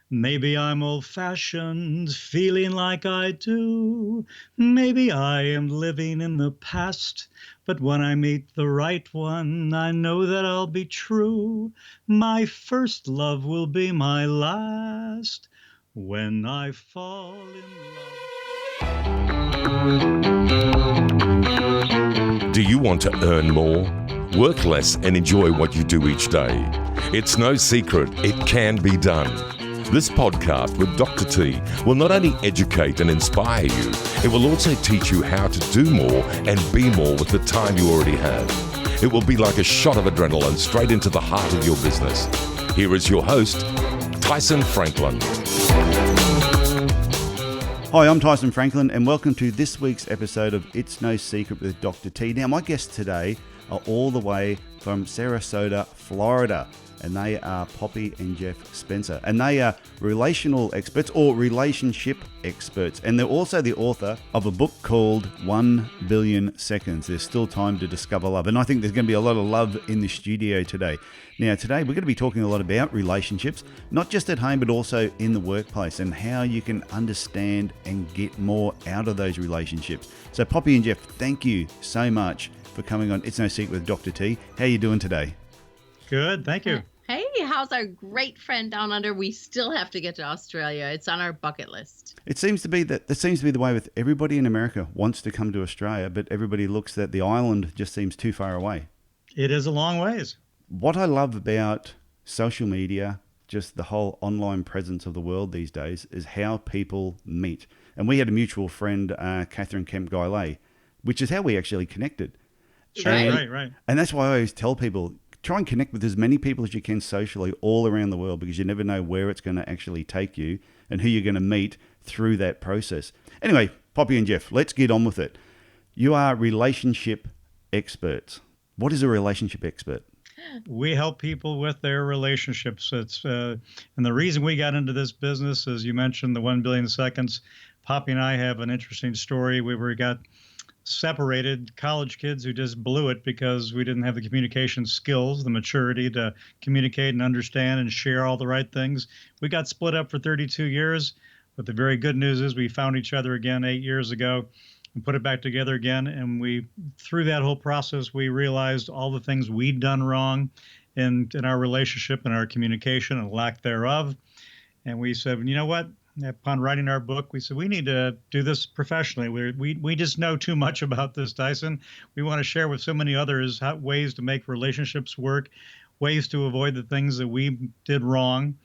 Maybe I'm old-fashioned, feeling like I do. Maybe I am living in the past, but when I meet the right one, I know that I'll be true. My first love will be my last when I fall in love. Do you want to earn more? Work less and enjoy what you do each day. It's no secret, it can be done. This podcast with Dr. T will not only educate and inspire you, it will also teach you how to do more and be more with the time you already have. It will be like a shot of adrenaline straight into the heart of your business. Here is your host, Tyson Franklin. Hi, I'm Tyson Franklin and welcome to this week's episode of It's No Secret with Dr. T. Now, my guests today are all the way from Sarasota, Florida, and they are Poppy and Geoff Spencer. And they are relational experts or relationship experts. And they're also the author of a book called 1 Billion Seconds. There's still time to discover love. And I think there's going to be a lot of love in the studio today. Now, today we're going to be talking a lot about relationships, not just at home, but also in the workplace and how you can understand and get more out of those relationships. So Poppy and Geoff, thank you so much for coming on It's No Secret with Dr. T. How are you doing today? Good, thank you. Hey, how's our great friend down under? We still have to get to Australia. It's on our bucket list. It seems to be that seems to be the way with everybody in America wants to come to Australia, but everybody looks at the island just seems too far away. It is a long ways. What I love about social media, just the whole online presence of the world these days, is how people meet. And we had a mutual friend, Catherine Kemp-Guylay, which is how we actually connected. Sure, right. And that's why I always tell people, try and connect with as many people as you can socially all around the world, because you never know where it's going to actually take you and who you're going to meet through that process. Anyway, Poppy and Geoff, let's get on with it. You are relationship experts. What is a relationship expert? We help people with their relationships. And the reason we got into this business, as you mentioned, the 1 billion seconds, Poppy and I have an interesting story. We got separated, college kids who just blew it because we didn't have the communication skills, the maturity to communicate and understand and share all the right things. We got split up for 32 years, but the very good news is we found each other again 8 years ago and put it back together again. And through that whole process, we realized all the things we'd done wrong in our relationship and our communication and lack thereof. And we said, you know what? Upon writing our book, we said, we need to do this professionally. We just know too much about this, Tyson. We want to share with so many others ways to make relationships work, ways to avoid the things that we did wrong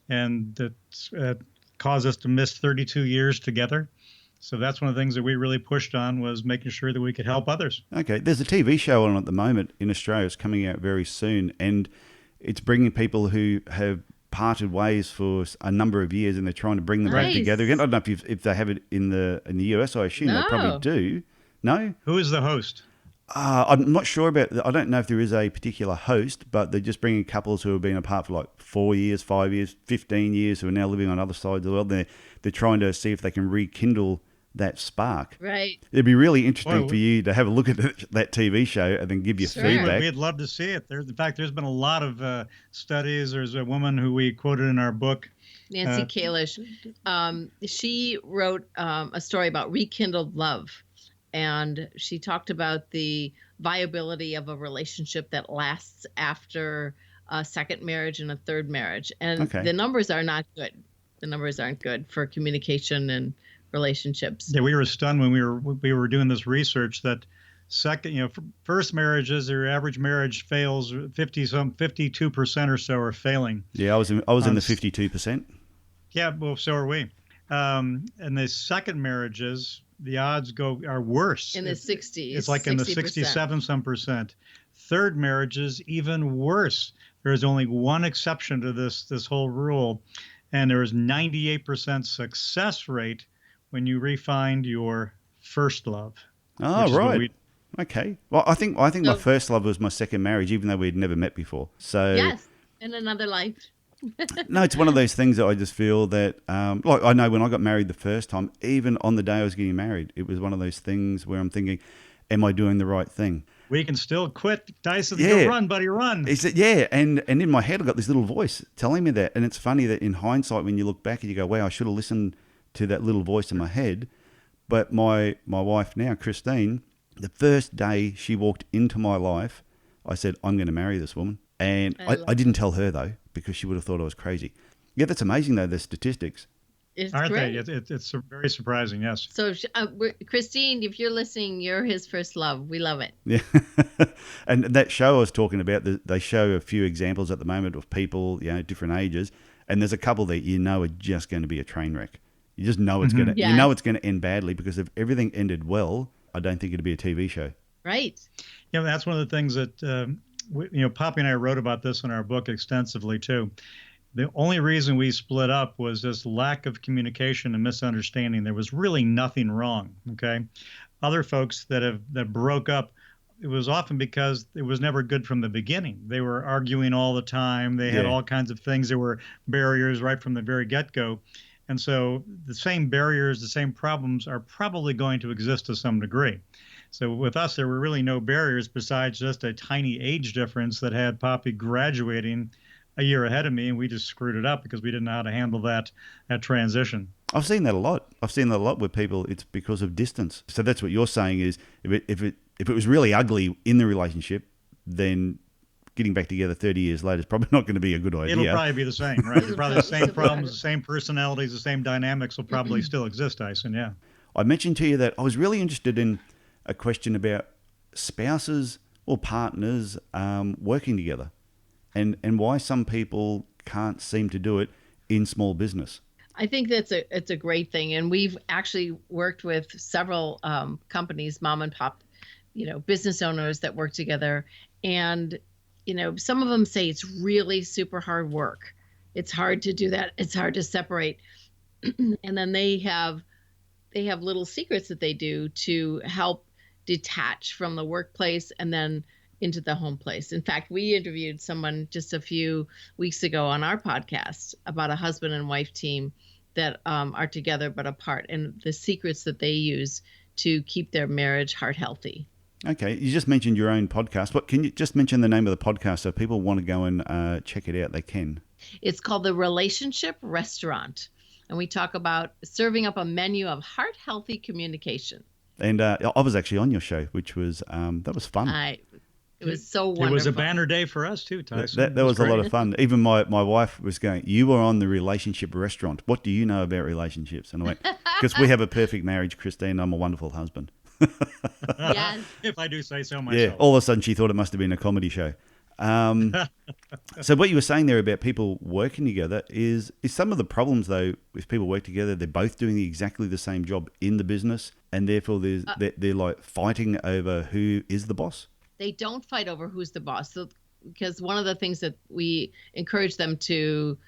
and that caused us to miss 32 years together. So that's one of the things that we really pushed on, was making sure that we could help others. Okay, there's a TV show on at the moment in Australia. It's coming out very soon, and it's bringing people who have parted ways for a number of years, and they're trying to bring them back together again. I don't know if they have it in the US. I assume they probably do. No? Who is the host? I'm not sure about. I don't know if there is a particular host, but they're just bringing couples who have been apart for like 4 years, 5 years, 15 years, who are now living on other sides of the world. They're trying to see if they can rekindle that spark. Right. It'd be really interesting for you to have a look at that TV show and then give your feedback. We'd love to see it. In fact, there's been a lot of studies. There's a woman who we quoted in our book, Nancy Kalish. She wrote a story about rekindled love, and she talked about the viability of a relationship that lasts after a second marriage and a third marriage. And the numbers are not good. The numbers aren't good for communication and relationships. Yeah, we were stunned when we were doing this research that first marriages, their average marriage fails 52% or so are failing. Yeah, I was in the 52%. Yeah, well, so are we. And the second marriages, the odds are worse. In the 60s. It's like 60%. In the 67 some percent. Third marriages, even worse. There's only one exception to this whole rule, and there is 98% success rate when you refind your first love. Oh, right. Okay. Well, I think my first love was my second marriage, even though we'd never met before. So yes, in another life. No, it's one of those things that I just feel that, like I know when I got married the first time, even on the day I was getting married, it was one of those things where I'm thinking, am I doing the right thing? We can still quit. Tyson, Yeah. go run, buddy, run. He said, yeah, and in my head I got this little voice telling me that, and it's funny that in hindsight when you look back and you go, wow, I should have listened to that little voice in my head. But my wife now, Christine, the first day she walked into my life, I said, I'm going to marry this woman. And I didn't tell her, though, because she would have thought I was crazy. Yeah, that's amazing, though, the statistics. It's Aren't great. they? It's very surprising, yes. So, Christine, if you're listening, you're his first love. We love it. Yeah. And that show I was talking about, they show a few examples at the moment of people, different ages. And there's a couple that you know are just going to be a train wreck. You just know it's going to, Yes. you know it's going to end badly, because if everything ended well, I don't think it'd be a TV show. Right. Yeah, that's one of the things that, Poppy and I wrote about this in our book extensively, too. The only reason we split up was this lack of communication and misunderstanding. There was really nothing wrong, okay? Other folks that broke up, it was often because it was never good from the beginning. They were arguing all the time. They had all kinds of things. There were barriers right from the very get-go. And so the same barriers, the same problems are probably going to exist to some degree. So with us, there were really no barriers besides just a tiny age difference that had Poppy graduating a year ahead of me, and we just screwed it up because we didn't know how to handle that transition. I've seen that a lot. I've seen that a lot with people. It's because of distance. So that's what you're saying is if it was really ugly in the relationship, then getting back together 30 years later is probably not going to be a good idea. It'll probably be the same, right? Probably the same problems, the same personalities, the same dynamics will probably still exist, Tyson, yeah. I mentioned to you that I was really interested in a question about spouses or partners working together and why some people can't seem to do it in small business. I think it's a great thing, and we've actually worked with several companies, mom and pop, business owners that work together, and some of them say it's really super hard work. It's hard to do that. It's hard to separate, and then they have little secrets that they do to help detach from the workplace and then into the home place. In fact, we interviewed someone just a few weeks ago on our podcast about a husband and wife team that are together but apart, and the secrets that they use to keep their marriage heart healthy. Okay, you just mentioned your own podcast. What can you just mention the name of the podcast so people want to go and check it out? They can. It's called The Relationship Restaurant, and we talk about serving up a menu of heart healthy communication. And I was actually on your show, which was that was fun. It was so wonderful. It was a banner day for us too, Tyson. That was a lot of fun. Even my wife was going, you were on The Relationship Restaurant. What do you know about relationships? And I went, because we have a perfect marriage, Christine. I'm a wonderful husband. Yes. If I do say so myself. Yeah, all of a sudden she thought it must have been a comedy show. So what you were saying there about people working together is some of the problems, though, if people work together, they're both doing exactly the same job in the business, and therefore they're like fighting over who is the boss. They don't fight over who's the boss. So, because one of the things that we encourage them to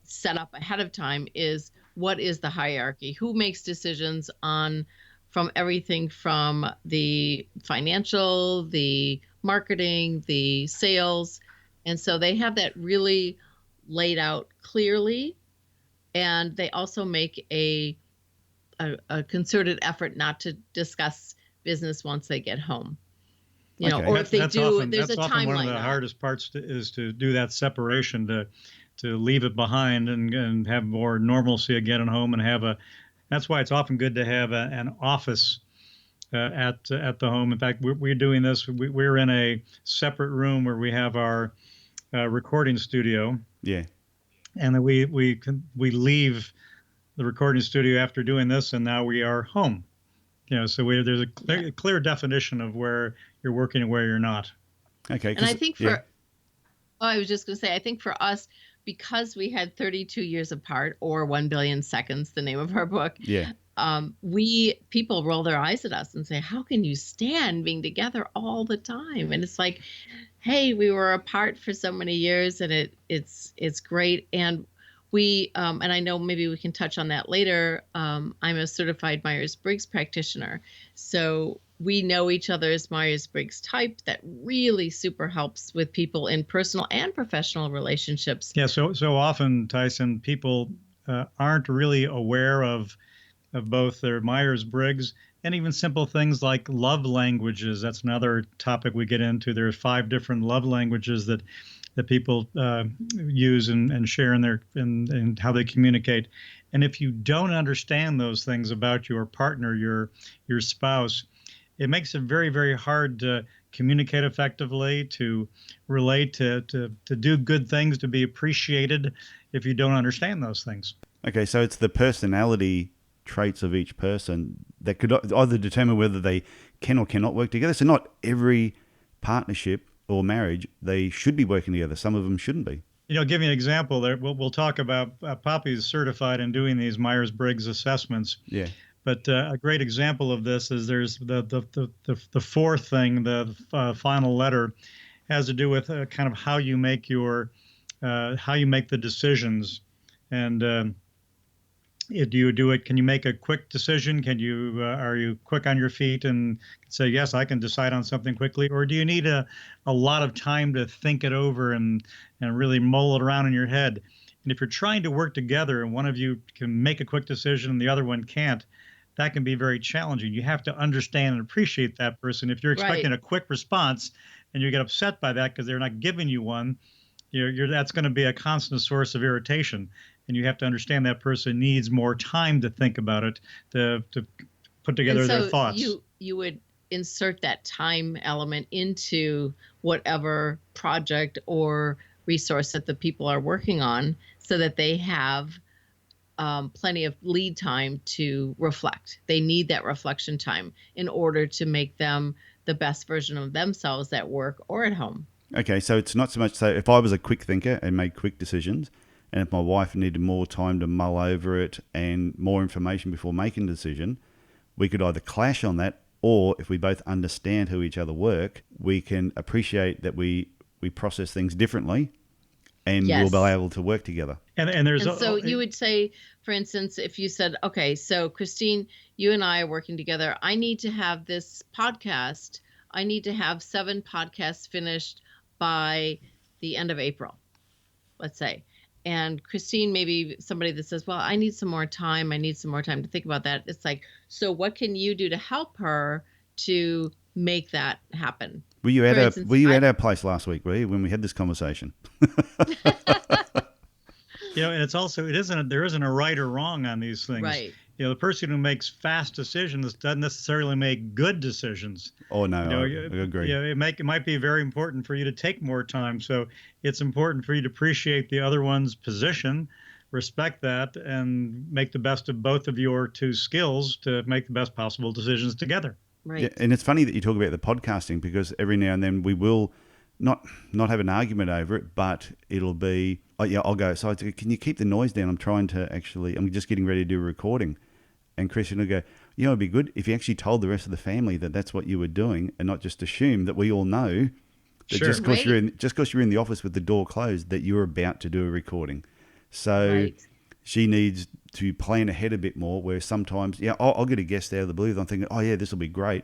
set up ahead of time is what is the hierarchy? Who makes decisions from everything from the financial, the marketing, the sales. And so they have that really laid out clearly. And they also make a concerted effort not to discuss business once they get home. Or if they do, there's a timeline. That's often one of the hardest parts is to do that separation, to leave it behind and have more normalcy again at home, and that's why it's often good to have an office at the home. In fact, we're doing this. We're in a separate room where we have our recording studio. Yeah. And then we leave the recording studio after doing this, and now we are home. So there's a clear definition of where you're working and where you're not. Okay. And I think I was just going to say, I think for us, because we had 32 years apart, or 1 billion seconds, the name of our book. Yeah. People roll their eyes at us and say, how can you stand being together all the time? And it's like, hey, we were apart for so many years, and it's great. And we, and I know maybe we can touch on that later. I'm a certified Myers-Briggs practitioner. So we know each other's Myers-Briggs type. That really super helps with people in personal and professional relationships. Yeah. So often, Tyson, people aren't really aware of both their Myers-Briggs And even simple things like love languages. That's another topic we get into. There's 5 different love languages that people use and share in how they communicate. And if you don't understand those things about your partner, your spouse, it makes it very, very hard to communicate effectively, to relate, to do good things, to be appreciated if you don't understand those things. Okay, so it's the personality traits of each person that could either determine whether they can or cannot work together. So not every partnership or marriage, they should be working together. Some of them shouldn't be. Give you an example there. We'll talk about Poppy's certified in doing these Myers-Briggs assessments. Yeah. But a great example of this is there's the fourth thing, the final letter, has to do with kind of how you make the decisions. And do you do it? Can you make a quick decision? Are you quick on your feet and say, yes, I can decide on something quickly? Or do you need a lot of time to think it over and really mull it around in your head? And if you're trying to work together and one of you can make a quick decision and the other one can't, that can be very challenging. You have to understand and appreciate that person. If you're expecting a quick response and you get upset by that because they're not giving you one, that's going to be a constant source of irritation. And you have to understand that person needs more time to think about it, to put together their thoughts. You would insert that time element into whatever project or resource that the people are working on so that they have plenty of lead time to reflect. They need that reflection time in order to make them the best version of themselves at work or at home. Okay, so it's not so much, so if I was a quick thinker and made quick decisions, and if my wife needed more time to mull over it and more information before making a decision, we could either clash on that, or if we both understand how each other work, we can appreciate that we process things differently, and we'll be able to work together. And so you would say, for instance, if you said, okay, so Christine, you and I are working together. I need to have this podcast. I need to have 7 podcasts finished by the end of April, let's say. And Christine, maybe somebody that says, well, I need some more time. I need some more time to think about that. It's like, so what can you do to help her to make that happen? Were you at our place last week, were you, when we had this conversation? And it's also, there isn't a right or wrong on these things. Right. The person who makes fast decisions doesn't necessarily make good decisions. Oh, no, I agree. It might be very important for you to take more time. So it's important for you to appreciate the other one's position, respect that, and make the best of both of your 2 skills to make the best possible decisions together. Right. Yeah, and it's funny that you talk about the podcasting, because every now and then we will not have an argument over it, but it'll be, I'll go, so can you keep the noise down? I'm just getting ready to do a recording. And Christian will go, it'd be good if you actually told the rest of the family that that's what you were doing, and not just assume that we all know that just because you're in the office with the door closed that you're about to do a recording. So she needs to plan ahead a bit more, where sometimes, I'll get a guest out of the blue. I'm thinking, this will be great.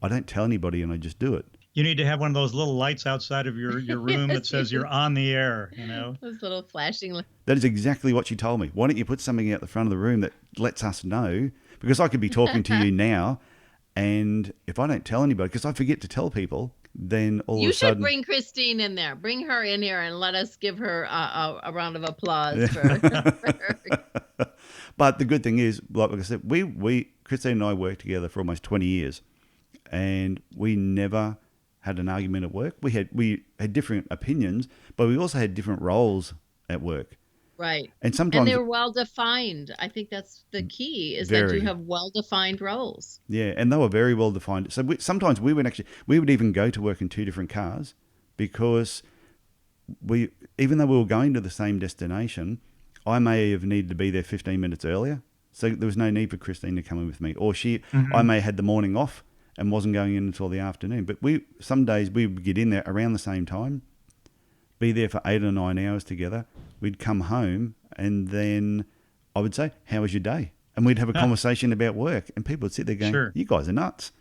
I don't tell anybody and I just do it. You need to have one of those little lights outside of your room that says you're on the air, Those little flashing. That is exactly what she told me. Why don't you put something out the front of the room that lets us know? Because I could be talking to you now, and if I don't tell anybody, because I forget to tell people, then all of a sudden... You should bring Christine in there. Bring her in here and let us give her a round of applause for her. But the good thing is, like I said, Christine and I worked together for almost 20 years, and we never had an argument at work. We had different opinions, but we also had different roles at work. Right. And sometimes they're well defined. I think that's the key, is that you have well defined roles. Yeah, and they were very well defined. So sometimes we would even go to work in 2 different cars, because even though we were going to the same destination, I may have needed to be there 15 minutes earlier. So there was no need for Christine to come in with me, or I may have had the morning off and wasn't going in until the afternoon. But some days we would get in there around the same time, be there for 8 or 9 hours together. We'd come home, and then I would say, how was your day? And we'd have a conversation about work, and people would sit there going, you guys are nuts.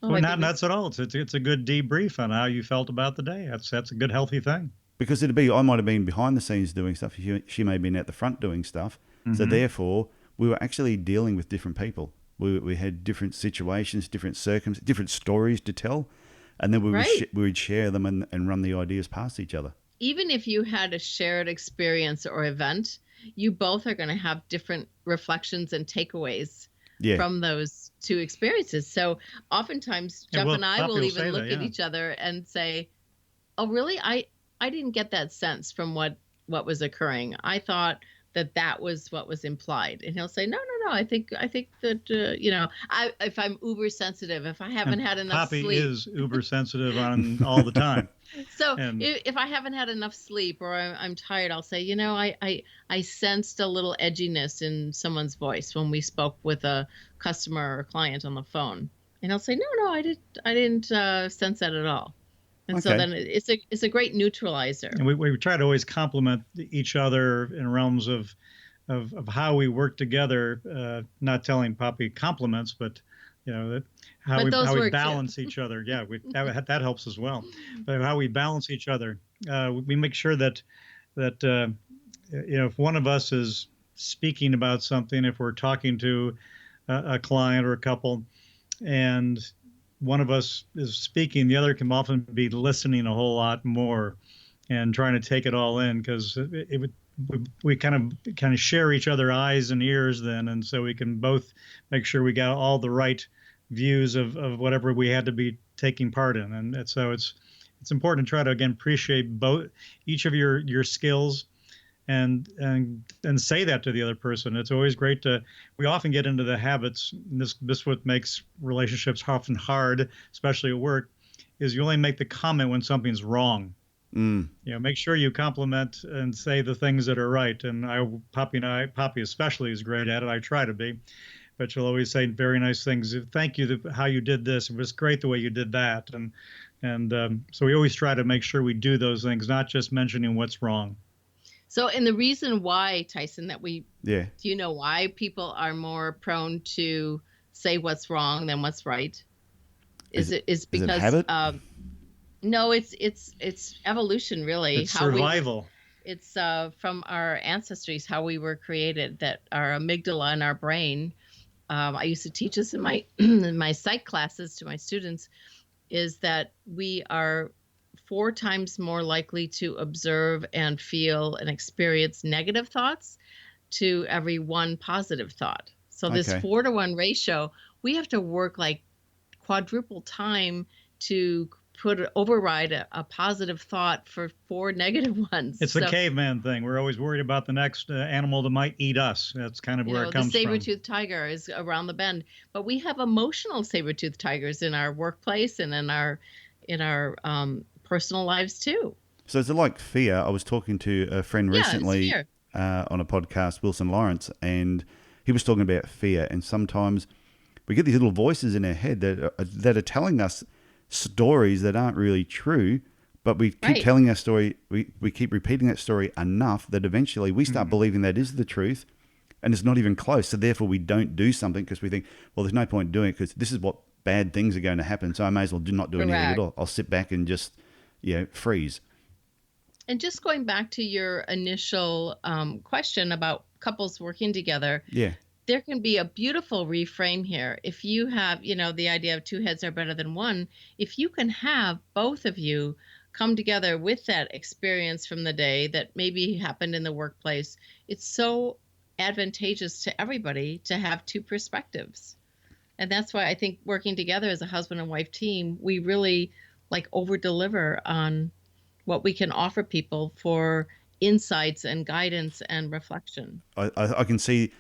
Well, not nuts at all. It's a good debrief on how you felt about the day. That's a good, healthy thing. Because I might have been behind the scenes doing stuff. She may have been at the front doing stuff. Mm-hmm. So therefore, we were actually dealing with different people. We had different situations, different circumstances, different stories to tell, and then we would share them and run the ideas past each other. Even if you had a shared experience or event, you both are going to have different reflections and takeaways from those two experiences. So oftentimes Geoff and I will even look at each other and say, oh, really? I didn't get that sense from what was occurring. I thought that was what was implied. And he'll say, no. I think that, if I'm uber sensitive, if I haven't had enough sleep. Poppy is uber sensitive on all the time. So if I haven't had enough sleep or I'm tired, I'll say, I sensed a little edginess in someone's voice when we spoke with a customer or client on the phone. And he'll say, no, I didn't sense that at all. And so then it's a great neutralizer. And we try to always compliment each other in realms of how we work together, not telling Poppy compliments, but how we balance each other. Yeah, that helps as well. But how we balance each other. We make sure that if one of us is speaking about something, if we're talking to a client or a couple, and one of us is speaking, the other can often be listening a whole lot more and trying to take it all in, because we kind of share each other eyes and ears then, and so we can both make sure we got all the right views of whatever we had to be taking part in. And so it's important to try to, again, appreciate each of your skills and say that to the other person. It's always great we often get into the habits, and this what makes relationships often hard, especially at work, is you only make the comment when something's wrong. Make sure you compliment and say the things that are right. And Poppy especially is great at it. I try to be, but she'll always say very nice things. Thank you how you did this. It was great the way you did that. And so we always try to make sure we do those things, not just mentioning what's wrong. So, and the reason why, Tyson, do you know why people are more prone to say what's wrong than what's right? Is because is it habit? No, it's evolution, really. It's survival. It's from our ancestries, how we were created, that our amygdala in our brain. I used to teach this in my in my psych classes to my students, is that we are 4 times more likely to observe and feel and experience negative thoughts to every 1 positive thought. So this 4-to-1 ratio, we have to work like quadruple time to override a positive thought for 4 negative ones. It's the caveman thing. We're always worried about the next animal that might eat us. That's kind of where it comes from. The saber-toothed tiger is around the bend, but we have emotional saber-toothed tigers in our workplace and in our personal lives too. So is it like fear? I was talking to a friend recently on a podcast, Wilson Lawrence, and he was talking about fear. And sometimes we get these little voices in our head that are telling us stories that aren't really true, but we keep telling our story. We keep repeating that story enough that eventually we start believing that is the truth, and it's not even close. So therefore we don't do something because we think, well, there's no point doing it because this is what bad things are going to happen. So I may as well not do anything at all. I'll sit back and just freeze. And just going back to your initial question about couples working together. Yeah. There can be a beautiful reframe here. If you have, the idea of 2 heads are better than 1, if you can have both of you come together with that experience from the day that maybe happened in the workplace, it's so advantageous to everybody to have 2 perspectives. And that's why I think working together as a husband and wife team, we really over deliver on what we can offer people for insights and guidance and reflection. I can see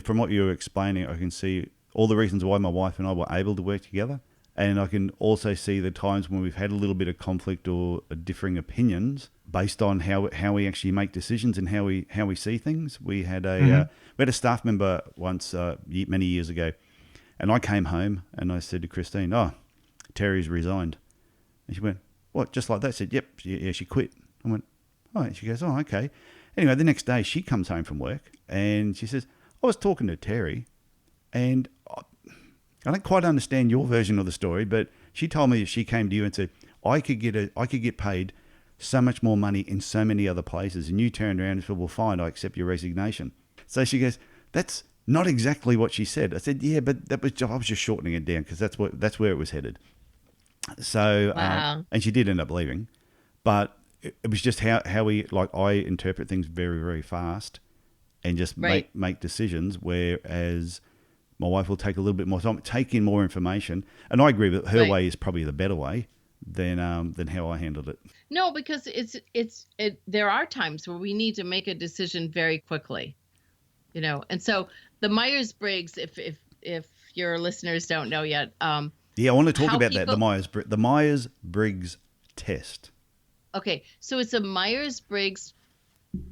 from what you were explaining, I can see all the reasons why my wife and I were able to work together. And I can also see the times when we've had a little bit of conflict or differing opinions based on how we actually make decisions and how we see things. We had a staff member once many years ago, and I came home and I said to Christine, "Oh, Terry's resigned." And she went, "What? Just like that?" I said, "Yep, yeah, she quit." I went, "Oh." And she goes, "Oh, okay." Anyway, the next day she comes home from work and she says, "I was talking to Terry, and I don't quite understand your version of the story, but she told me if she came to you and said, I could get paid so much more money in so many other places, and you turned around and said, well, fine, I accept your resignation." So she goes, that's not exactly what she said. I said, yeah, but I was just shortening it down because that's where it was headed. So, Wow. and she did end up leaving, but it was just how we, like, I interpret things very, very fast and just Right. make decisions, whereas my wife will take a little bit more time, take in more information. And I agree that her Right. way is probably the better way than how I handled it. No, because there are times where we need to make a decision very quickly, And so the Myers-Briggs, if your listeners don't know yet, Yeah, I want to talk how about that, people- the Myers-Briggs test. okay, so it's a Myers-Briggs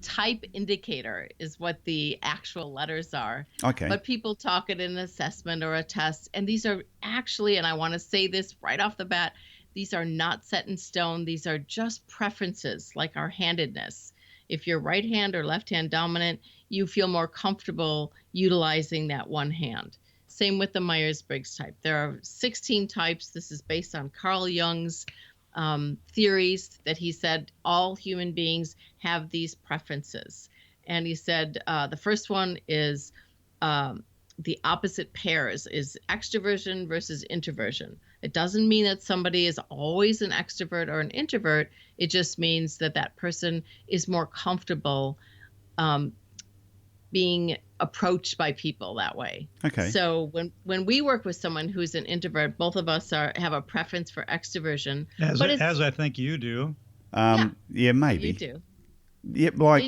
type indicator is what the actual letters are. Okay. But people talk it in an assessment or a test. And these are actually, and I want to say this right off the bat, these are not set in stone. These are just preferences, like our handedness. If you're right hand or left hand dominant, you feel more comfortable utilizing that one hand. Same with the Myers-Briggs type. There are 16 types. This is based on Carl Jung's theories that he said all human beings have these preferences. And he said the first one is the opposite pairs is extroversion versus introversion. It doesn't mean that somebody is always an extrovert or an introvert. It just means that that person is more comfortable being approached by people that way. Okay. So when we work with someone who's an introvert, both of us have a preference for extroversion. As I think you do. Yeah, maybe. You do. Yeah, like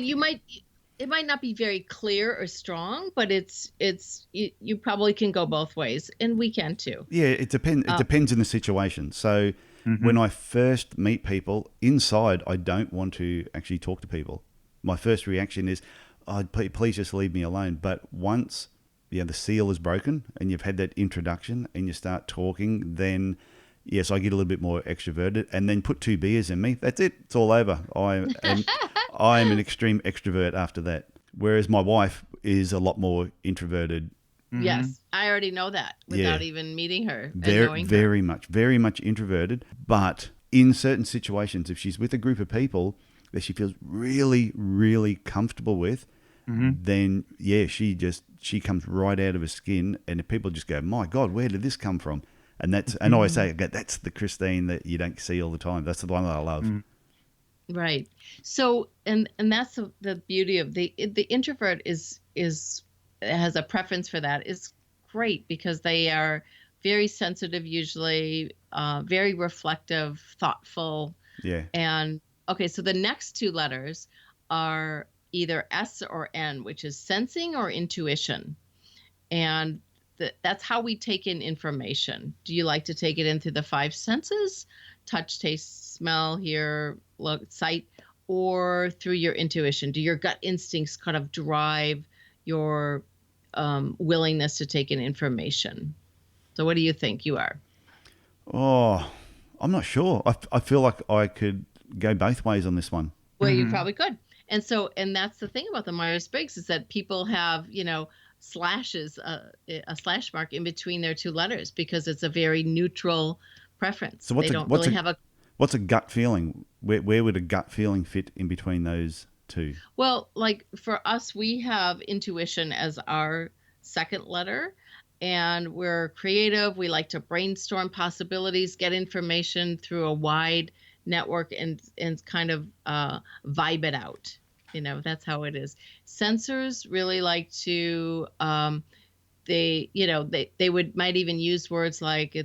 It might not be very clear or strong, but you probably can go both ways, and we can too. yeah, it depends. It depends on the situation. So when I first meet people inside, I don't want to actually talk to people. My first reaction is, "Oh, please just leave me alone." But once the seal is broken and you've had that introduction and you start talking, then yes, I get a little bit more extroverted, and then put 2 beers in me. That's it. It's all over. I am an extreme extrovert after that. Whereas my wife is a lot more introverted. Yes, I already know that without even meeting her and knowing her. Very much introverted. But in certain situations, if she's with a group of people that she feels really, really comfortable with, then yeah, she comes right out of her skin, and if people just go, "My God, where did this come from?" And I always say, that's the Christine that you don't see all the time. That's the one that I love. Right. So, and that's the beauty of the introvert has a preference for that. Is great because they are very sensitive, usually very reflective, thoughtful. Yeah. And okay, so the next 2 letters are either S or N, which is sensing or intuition. And that's how we take in information. Do you like to take it in through the 5 senses? Touch, taste, smell, hear, look, sight, or through your intuition? Do your gut instincts kind of drive your willingness to take in information? So what do you think you are? Oh, I'm not sure. I feel like I could go both ways on this one. Well, you probably could. And that's the thing about the Myers-Briggs is that people have, slashes, a slash mark in between their 2 letters because it's a very neutral preference. So what's a gut feeling? Where would a gut feeling fit in between those 2? Well, like for us, we have intuition as our second letter, and we're creative. We like to brainstorm possibilities, get information through a wide network, and kind of vibe it out. That's how it is. Sensors really like to they might even use words like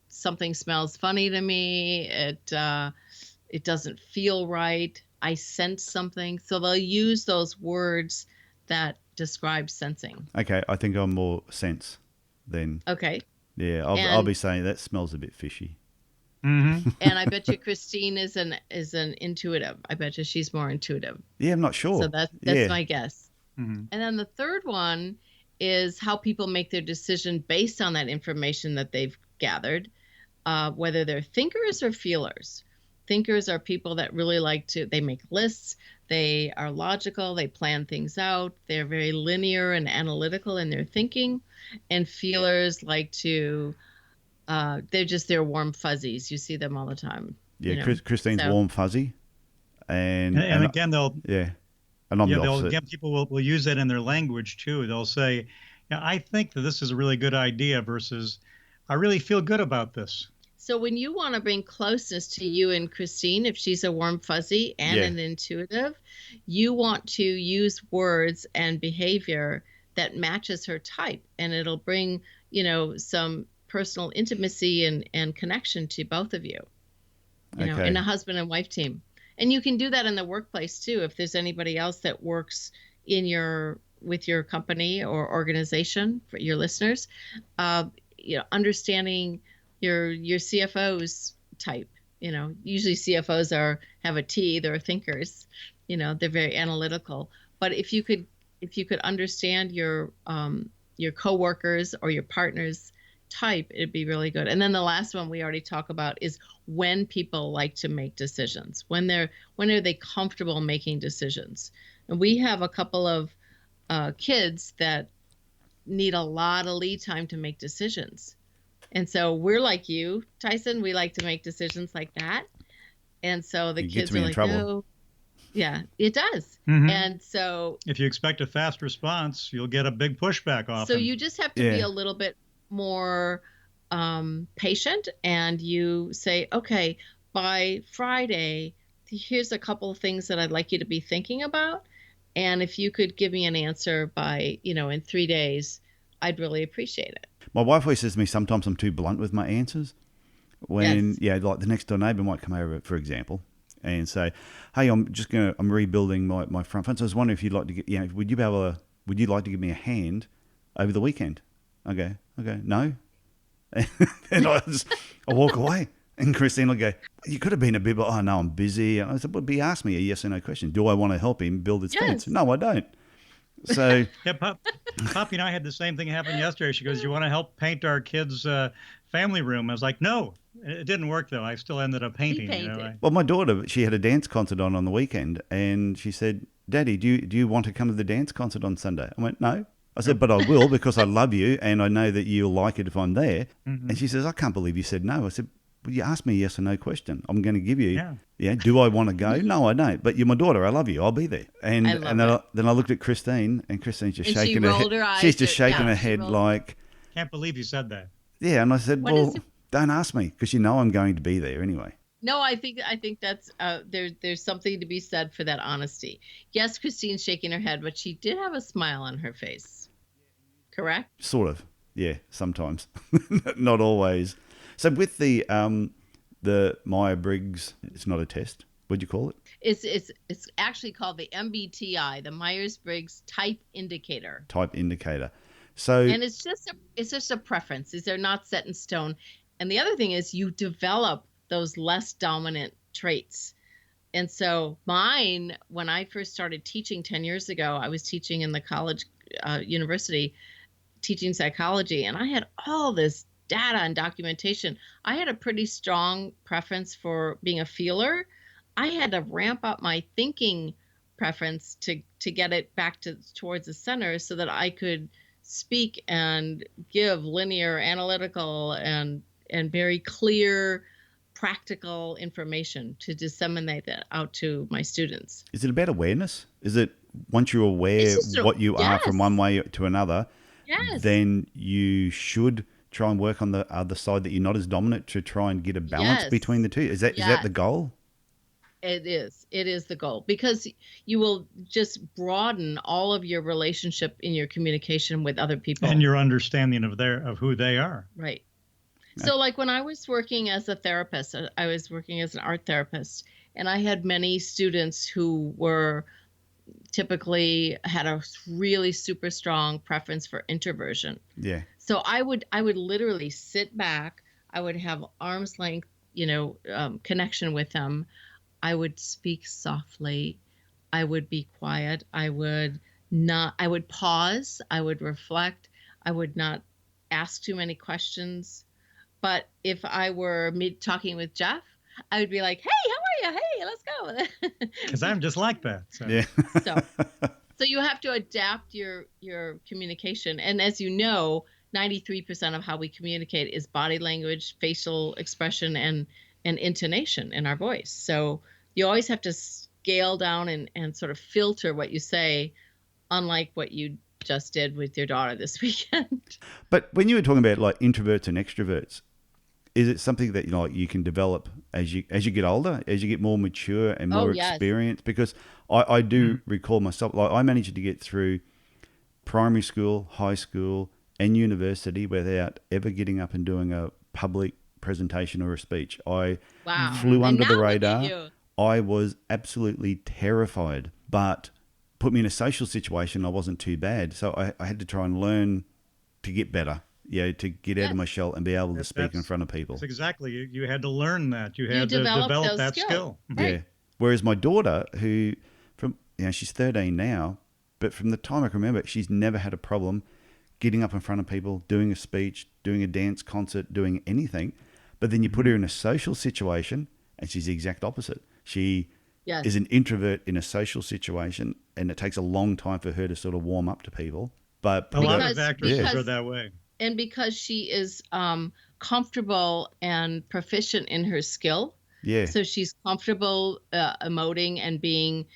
something smells funny to me. It doesn't feel right. I sense something. So they'll use those words that describe sensing. Okay, I think I'm more sense then. Okay. Yeah, I'll be saying that smells a bit fishy. And I bet you Christine is an intuitive. I bet you she's more intuitive. Yeah, I'm not sure. So that's my guess. And then the third one is how people make their decision based on that information that they've gathered, whether they're thinkers or feelers. Thinkers are people that really they make lists, they are logical, they plan things out, they're very linear and analytical in their thinking, and feelers like to they're warm fuzzies. You see them all the time. Yeah, Christine's warm fuzzy. And again, they'll And I'm Yeah, the opposite. people will use that in their language too. They'll say, yeah, I think that this is a really good idea versus I really feel good about this. So when you want to bring closeness to you and Christine, if she's a warm fuzzy and Yeah. an intuitive, you want to use words and behavior that matches her type, and it'll bring, some personal intimacy and connection to both of you, Okay. in a husband and wife team. And you can do that in the workplace too. If there's anybody else that works with your company or organization, for your listeners, understanding your CFO's type. Usually CFOs have a T, they're thinkers. They're very analytical. But if you could understand your coworkers or your partner's type, it'd be really good. And then the last one we already talked about is when people like to make decisions. When are they comfortable making decisions? And we have a couple of kids that need a lot of lead time to make decisions. And so we're like you, Tyson. We like to make decisions like that. And so the kids are like, "Oh, yeah, it does." Mm-hmm. And so if you expect a fast response, you'll get a big pushback often. So you just have to be a little bit more patient, and you say, "Okay, by Friday, here's a couple of things that I'd like you to be thinking about. And if you could give me an answer by, in 3 days, I'd really appreciate it." My wife always says to me, sometimes I'm too blunt with my answers. When, like the next door neighbour might come over, for example, and say, "Hey, I'm rebuilding my front fence. I was wondering if you'd like to get, would you like to give me a hand over the weekend?" Okay, no. And I walk away. And Christine will go, "You could have been a bit, but no, I'm busy." And I said, "Well, he asked me a yes or no question. Do I want to help him build his fence?" No, I don't. So yeah, Poppy and I had the same thing happen yesterday. She goes, "You want to help paint our kids' family room?" I was like, "No." It didn't work though. I still ended up painting. Well, my daughter, she had a dance concert on the weekend, and she said, "Daddy, do you want to come to the dance concert on Sunday?" I went, "No." I said, "But I will, because I love you and I know that you'll like it if I'm there." Mm-hmm. And she says, "I can't believe you said no." I said, "Well, you asked me a yes or no question. I'm going to give you, do I want to go? No, I don't. But you're my daughter. I love you. I'll be there." And then I looked at Christine, and Christine's just shaking her head. She's just shaking her head like, "Can't believe you said that." Yeah, and I said, don't ask me, because I'm going to be there anyway. No, I think that's there's something to be said for that honesty. Yes, Christine's shaking her head, but she did have a smile on her face. Correct? Sort of. Yeah, sometimes. Not always. So with the Myers-Briggs, it's not a test. What'd you call it? It's actually called the MBTI, the Myers-Briggs Type Indicator. Type Indicator. So and it's just a preference. These are not set in stone. And the other thing is you develop those less dominant traits. And so mine, when I first started teaching 10 years ago, I was teaching in the college university, teaching psychology, and I had all this data and documentation. I had a pretty strong preference for being a feeler. I had to ramp up my thinking preference to get it back towards the center so that I could speak and give linear, analytical, and very clear, practical information to disseminate that out to my students. Is it about awareness? Is it once you're aware what you are from one way to another, then you should try and work on the other side that you're not as dominant, to try and get a balance between the two? Is that the goal? It is the goal, because you will just broaden all of your relationship in your communication with other people and your understanding of who they are. Right. So like when I was working as a therapist, I was working as an art therapist, and I had many students who typically had a really super strong preference for introversion. Yeah. So I would literally sit back. I would have arm's length, connection with them. I would speak softly. I would be quiet. I would pause. I would reflect. I would not ask too many questions. But if I were talking with Geoff, I would be like, "Hey, how are you? Hey, let's go." Because I'm just like that. So. Yeah. So you have to adapt your communication. And as you know, 93% of how we communicate is body language, facial expression, and intonation in our voice. So you always have to scale down and sort of filter what you say, unlike what you just did with your daughter this weekend. But when you were talking about like introverts and extroverts, is it something that you can develop as you get older, as you get more mature and more experienced? Because I do recall myself, like I managed to get through primary school, high school, and university without ever getting up and doing a public presentation or a speech. I flew under the radar. I was absolutely terrified, but put me in a social situation, I wasn't too bad. So I had to try and learn to get better, to get out of my shell and be able to speak in front of people. That's exactly. You had to learn that. You had to develop that skill. Right. Yeah. Whereas my daughter, who she's 13 now, but from the time I can remember, she's never had a problem getting up in front of people, doing a speech, doing a dance concert, doing anything. But then you put her in a social situation and she's the exact opposite. She is an introvert in a social situation, and it takes a long time for her to sort of warm up to people. But a lot of actors are that way. And because she is comfortable and proficient in her skill. Yeah. So she's comfortable emoting and being,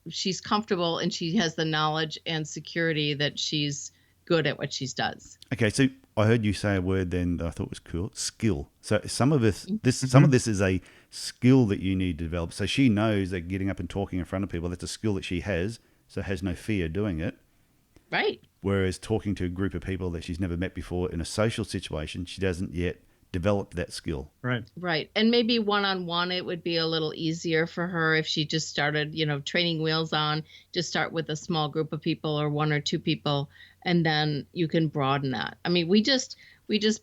she's comfortable, and she has the knowledge and security that she's good at what she does. Okay, so I heard you say a word then that I thought was cool, skill. So some of this is a skill that you need to develop. So she knows that getting up and talking in front of people, that's a skill that she has, so has no fear doing it. Right. Whereas talking to a group of people that she's never met before in a social situation, she doesn't yet develop that skill. Right. Right. And maybe one-on-one, it would be a little easier for her if she just started, training wheels on, just start with a small group of people or one or two people, and then you can broaden that. I mean, we just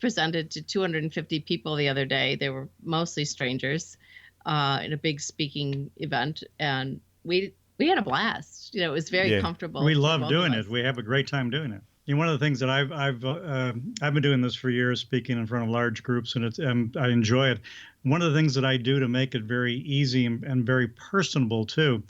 presented to 250 people the other day. They were mostly strangers in a big speaking event, and we had a blast. It was very comfortable. We love doing it. We have a great time doing it. One of the things that I've been doing this for years, speaking in front of large groups, and I enjoy it. One of the things that I do to make it very easy and very personable too,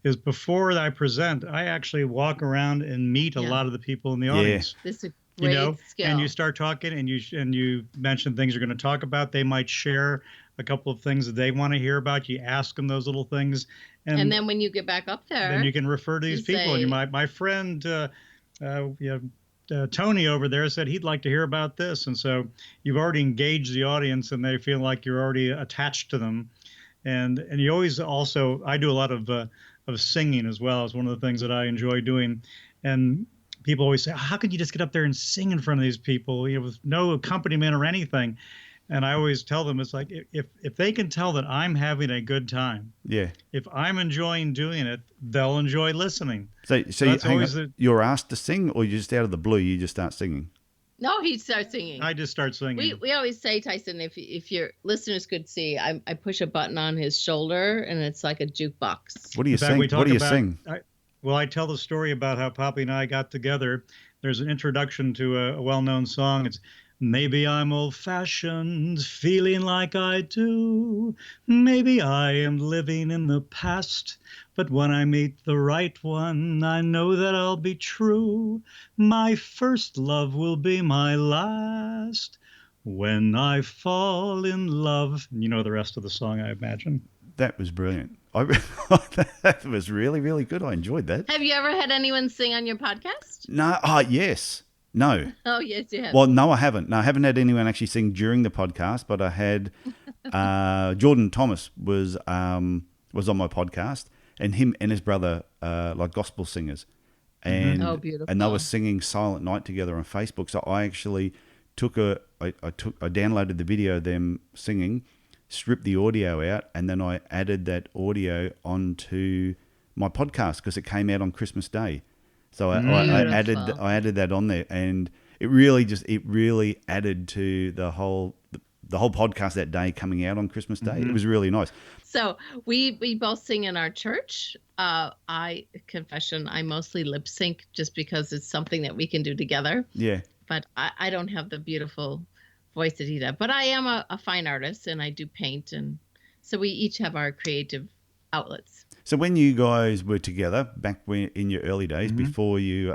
is before I present, I actually walk around and meet a lot of the people in the audience. This is a great skill. And you start talking, and you mention things you're going to talk about. They might share a couple of things that they want to hear about. You ask them those little things, and then when you get back up there, then you can refer to these people. And my friend. Tony over there said he'd like to hear about this. And so you've already engaged the audience, and they feel like you're already attached to them. And you always also, I do a lot of singing as well. It's one of the things that I enjoy doing. And people always say, how can you just get up there and sing in front of these people, with no accompaniment or anything? And I always tell them, it's like, if they can tell that I'm having a good time, if I'm enjoying doing it, they'll enjoy listening. So you're asked to sing, or you just out of the blue, you just start singing? No, he starts singing. I just start singing. We always say, Tyson, if your listeners could see, I push a button on his shoulder, and it's like a jukebox. What do you sing? What do you sing? I tell the story about how Poppy and I got together. There's an introduction to a well-known song. It's, maybe I'm old-fashioned, feeling like I do. Maybe I am living in the past, but when I meet the right one, I know that I'll be true. My first love will be my last when I fall in love. You know the rest of the song, I imagine. That was brilliant. That was really, really good. I enjoyed that. Have you ever had anyone sing on your podcast? No. Oh, yes. No. Oh, yes, you have. Well, no, I haven't. No, I haven't had anyone actually sing during the podcast, but I had Jordan Thomas was on my podcast, and him and his brother like gospel singers. And, oh, beautiful. And they were singing Silent Night together on Facebook. So I actually I downloaded the video of them singing, stripped the audio out, and then I added that audio onto my podcast because it came out on Christmas Day. So I added that on there, and it really added to the whole podcast that day coming out on Christmas Day. It was really nice. So we both sing in our church. I mostly lip sync just because it's something that we can do together. Yeah. But I don't have the beautiful voice that he does. But I am a fine artist, and I do paint, and so we each have our creative outlets. So when you guys were together back in your early days, before you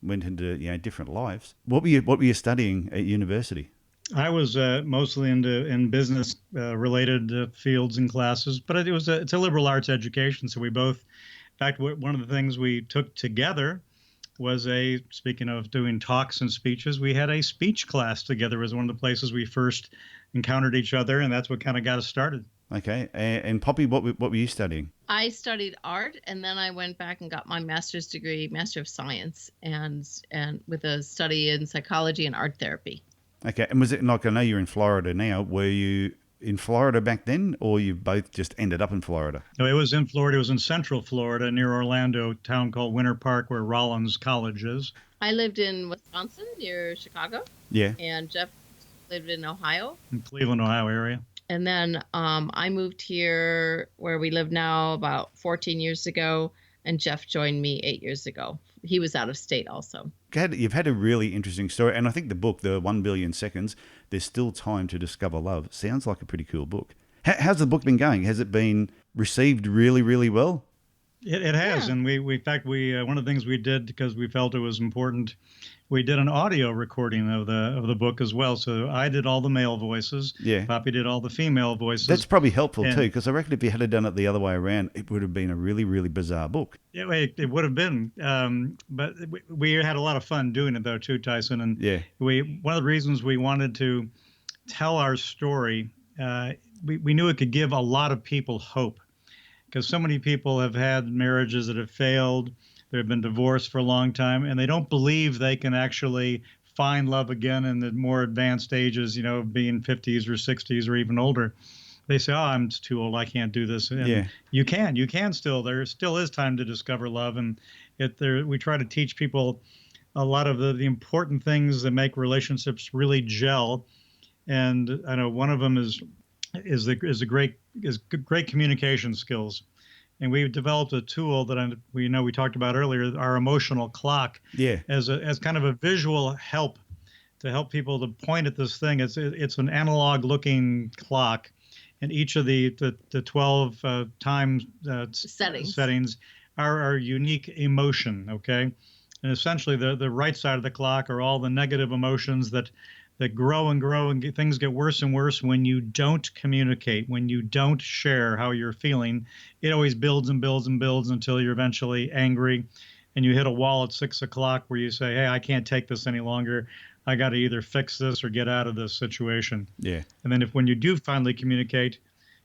went into different lives, what were you studying at university? I was mostly in business related fields and classes, but it's a liberal arts education. So we both, in fact, one of the things we took together was speaking of doing talks and speeches, we had a speech class together. It was one of the places we first encountered each other, and that's what kind of got us started. Okay. And Poppy, what were you studying? I studied art, and then I went back and got my master's degree, Master of Science, and with a study in psychology and art therapy. Okay. And was it like, I know you're in Florida now. Were you in Florida back then, or you both just ended up in Florida? No, it was in Florida. It was in Central Florida near Orlando, a town called Winter Park, where Rollins College is. I lived in Wisconsin near Chicago. Yeah. And Geoff lived in Ohio. In Cleveland, Ohio area. And then I moved here where we live now about 14 years ago, and Geoff joined me 8 years ago. He was out of state also. You've had a really interesting story, and I think the book, The 1 Billion Seconds, There's Still Time to Discover Love, sounds like a pretty cool book. How's the book been going? Has it been received really, really well? It has, yeah. And we in fact, one of the things we did because we felt it was important, we did an audio recording of the book as well. So I did all the male voices. Yeah. Poppy did all the female voices. That's probably helpful too, because I reckon if you had done it the other way around, it would have been a really, really bizarre book. Yeah, it would have been. But we had a lot of fun doing it though too, Tyson. And yeah, one of the reasons we wanted to tell our story, we knew it could give a lot of people hope. Because so many people have had marriages that have failed, they've been divorced for a long time, and they don't believe they can actually find love again in the more advanced ages, being 50s or 60s or even older. They say, oh, I'm too old, I can't do this. And yeah. You can still. There still is time to discover love. And we try to teach people a lot of the important things that make relationships really gel. And I know one of them is great communication skills, and we've developed a tool that we talked about earlier, our emotional clock. Yeah. As kind of a visual help to help people to point at this thing. It's an analog looking clock, and each of the 12 time settings are unique emotion. Okay, and essentially the right side of the clock are all the negative emotions that grow and grow, and things get worse and worse when you don't communicate, when you don't share how you're feeling. It always builds and builds and builds until you're eventually angry and you hit a wall at 6 o'clock where you say, hey, I can't take this any longer. I got to either fix this or get out of this situation. Yeah. And then when you do finally communicate,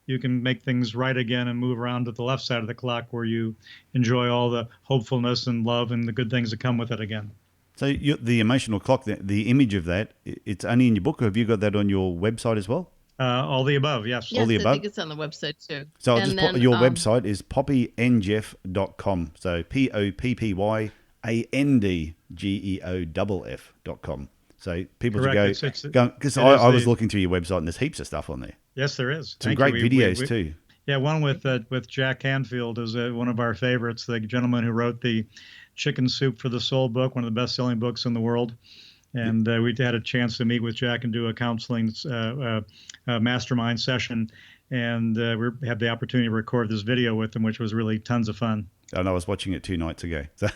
you can make things right again and move around to the left side of the clock where you enjoy all the hopefulness and love and the good things that come with it again. So the emotional clock, the image of that, it's only in your book, or have you got that on your website as well? All the above, yes. All the above? I think it's on the website too. So I'll just put your website is poppyandgeoff.com. So POPPYANDGEOFF.com. So people Correct. should go, because I was looking through your website and there's heaps of stuff on there. Yes, there is. Some great videos too. Yeah, one with Jack Canfield is one of our favorites, the gentleman who wrote the Chicken Soup for the Soul book, one of the best-selling books in the world. And we had a chance to meet with Jack and do a counseling mastermind session. And we had the opportunity to record this video with him, which was really tons of fun. And I was watching it 2 nights ago. So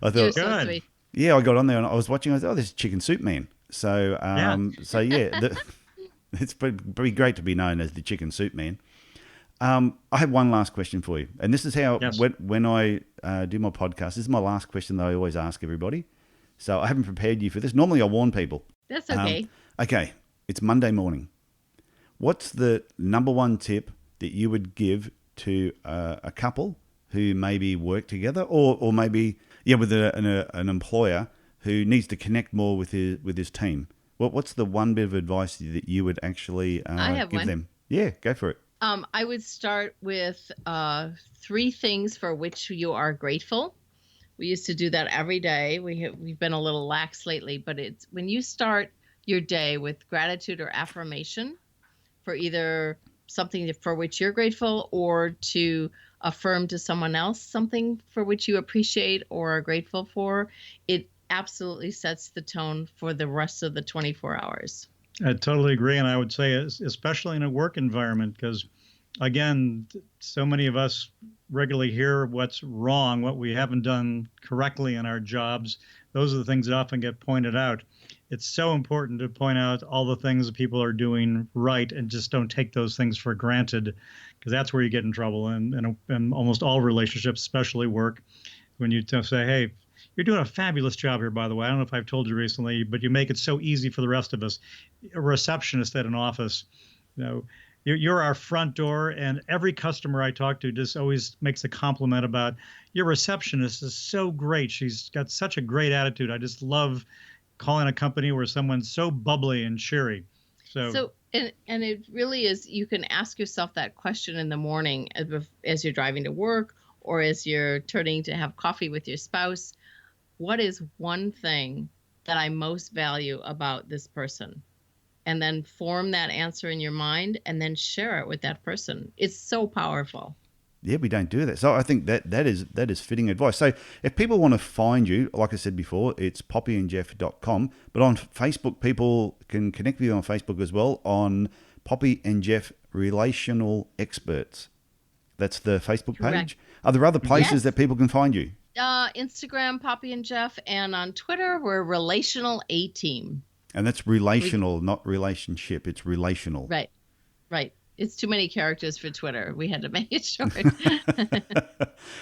I thought, so sweet. Yeah, I got on there and I was watching. I thought, oh, this is Chicken Soup Man. So, it's pretty great to be known as the Chicken Soup Man. I have one last question for you. And this is how, when I do my podcast, this is my last question that I always ask everybody. So I haven't prepared you for this. Normally I warn people. That's okay. Okay, it's Monday morning. What's the number one tip that you would give to a couple who maybe work together or maybe with an employer who needs to connect more with his team? What's the one bit of advice that you would actually give them? Yeah, go for it. I would start with 3 things for which you are grateful. We used to do that every day. We've been a little lax lately, but it's when you start your day with gratitude or affirmation for either something for which you're grateful or to affirm to someone else something for which you appreciate or are grateful for, it absolutely sets the tone for the rest of the 24 hours. I totally agree. And I would say, especially in a work environment, because, again, so many of us regularly hear what's wrong, what we haven't done correctly in our jobs. Those are the things that often get pointed out. it's so important to point out all the things that people are doing right and just don't take those things for granted, because that's where you get in trouble in almost all relationships, especially work, when you say, hey, you're doing a fabulous job here, by the way. I don't know if I've told you recently, but you make it so easy for the rest of us. A receptionist at an office, you're our front door, and every customer I talk to just always makes a compliment about your receptionist is so great. She's got such a great attitude. I just love calling a company where someone's so bubbly and cheery. So and it really is, you can ask yourself that question in the morning as you're driving to work or as you're turning to have coffee with your spouse. What is one thing that I most value about this person? And then form that answer in your mind and then share it with that person. It's so powerful. Yeah, we don't do that. So I think that is fitting advice. So if people want to find you, like I said before, it's poppyandgeoff.com. But on Facebook, people can connect with you on Facebook as well on Poppy and Geoff Relational Experts. That's the Facebook page. Are there other places that people can find you? Instagram, Poppy and Geoff, and on Twitter, we're Relational A-Team. And that's relational, not relationship. It's relational. Right. It's too many characters for Twitter. We had to make it short.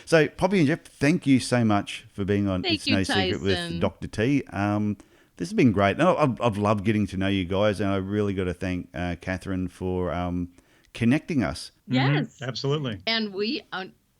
So, Poppy and Geoff, thank you so much for being on Thank It's you, No Secret with Dr. T. This has been great. I've loved getting to know you guys, and I really got to thank Catherine for connecting us. Yes. Absolutely. And we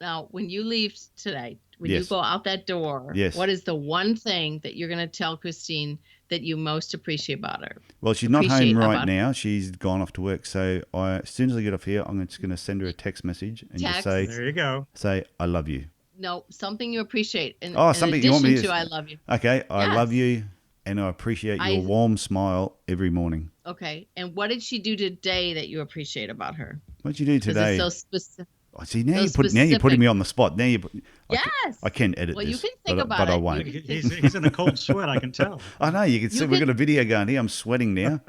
now, when you leave today, when you go out that door, what is the one thing that you're going to tell Christine that you most appreciate about her? Well, she's not home right now. She's gone off to work. So as soon as I get off here, I'm just going to send her a text message and just say, there you go. Say, I love you. No, something you appreciate. Something you want me to I love you. Okay. I love you. And I appreciate your warm smile every morning. Okay. And what did she do today that you appreciate about her? What did you do today? It's so specific. I see. Now you're putting me on the spot. Now I can edit this. Well, you can think about but it. I won't. He's in a cold sweat. I can tell. I know. You can see. We've got a video going here. I'm sweating now.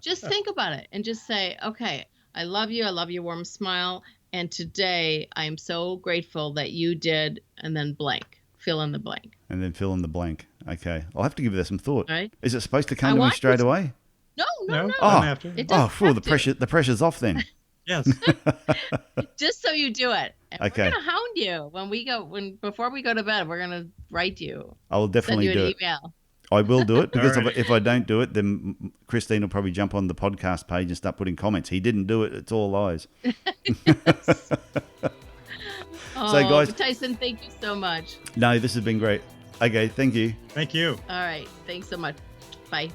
Just think about it and just say, okay, I love you. I love your warm smile. And today I am so grateful that you did, and then blank. Fill in the blank. And then fill in the blank. Okay. I'll have to give that some thought. Right. Is it supposed to come to me straight away? No. The pressure's off then. Yes. Just so you do it. And okay. We're gonna hound you before we go to bed. We're gonna write you. I will definitely send you an do email. it. I will do it because if I don't do it, then Christine will probably jump on the podcast page and start putting comments. He didn't do it. It's all lies. So, guys, Tyson, thank you so much. No, this has been great. Okay, thank you. Thank you. All right, thanks so much. Bye.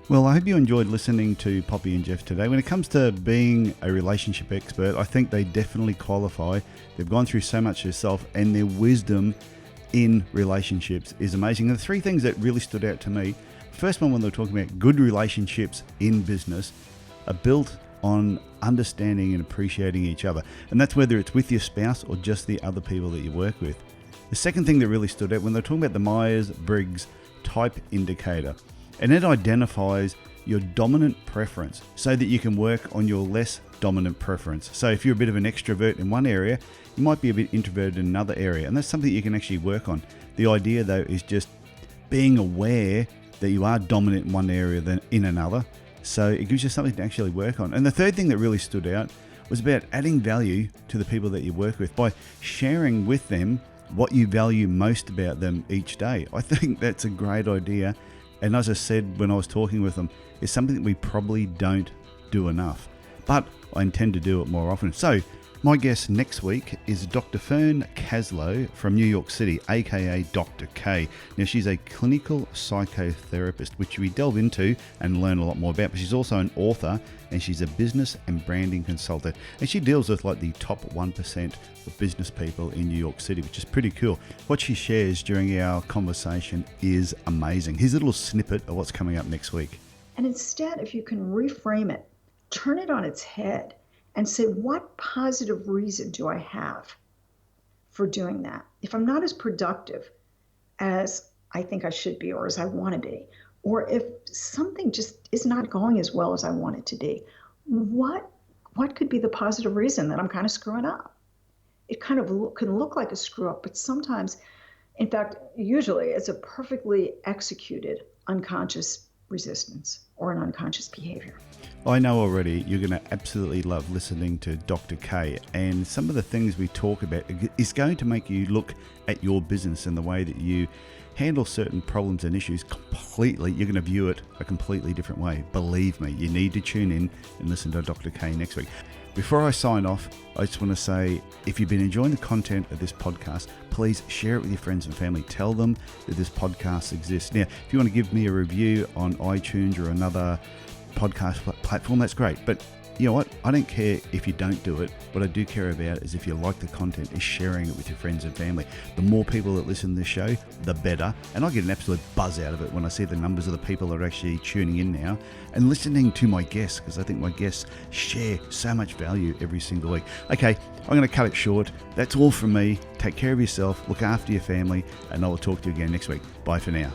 Well, I hope you enjoyed listening to Poppy and Geoff today. When it comes to being a relationship expert, I think they definitely qualify. They've gone through so much yourself, and their wisdom in relationships is amazing. And the three things that really stood out to me, first one, when they were talking about good relationships in business, are built on understanding and appreciating each other. And that's whether it's with your spouse or just the other people that you work with. The second thing that really stood out when they're talking about the Myers-Briggs type indicator, and it identifies your dominant preference so that you can work on your less dominant preference. So if you're a bit of an extrovert in one area, you might be a bit introverted in another area, and that's something that you can actually work on. The idea, though, is just being aware that you are dominant in one area than in another, so it gives you something to actually work on. And the third thing that really stood out was about adding value to the people that you work with by sharing with them what you value most about them each day. I think that's a great idea. And as I said when I was talking with them, it's something that we probably don't do enough. But I intend to do it more often. So my guest next week is Dr. Fern Caslow from New York City, aka Dr. K. Now, she's a clinical psychotherapist, which we delve into and learn a lot more about. But she's also an author, and she's a business and branding consultant. And she deals with like the top 1% of business people in New York City, which is pretty cool. What she shares during our conversation is amazing. Here's a little snippet of what's coming up next week. And instead, if you can reframe it, turn it on its head, and say, what positive reason do I have for doing that? If I'm not as productive as I think I should be or as I want to be, or if something just is not going as well as I want it to be, what could be the positive reason that I'm kind of screwing up? It kind of can look like a screw up, but sometimes, in fact, usually it's a perfectly executed unconscious resistance or an unconscious behavior. I know already you're going to absolutely love listening to Dr. K, and some of the things we talk about is going to make you look at your business and the way that you handle certain problems and issues completely. You're going to view it a completely different way. Believe me, you need to tune in and listen to Dr. K next week. Before I sign off, I just want to say, if you've been enjoying the content of this podcast, please share it with your friends and family. Tell them that this podcast exists. Now, if you want to give me a review on iTunes or another podcast platform, that's great. But you know what? I don't care if you don't do it. What I do care about is if you like the content, is sharing it with your friends and family. The more people that listen to this show, the better. And I get an absolute buzz out of it when I see the numbers of the people that are actually tuning in now and listening to my guests, because I think my guests share so much value every single week. Okay, I'm going to cut it short. That's all from me. Take care of yourself, look after your family, and I will talk to you again next week. Bye for now.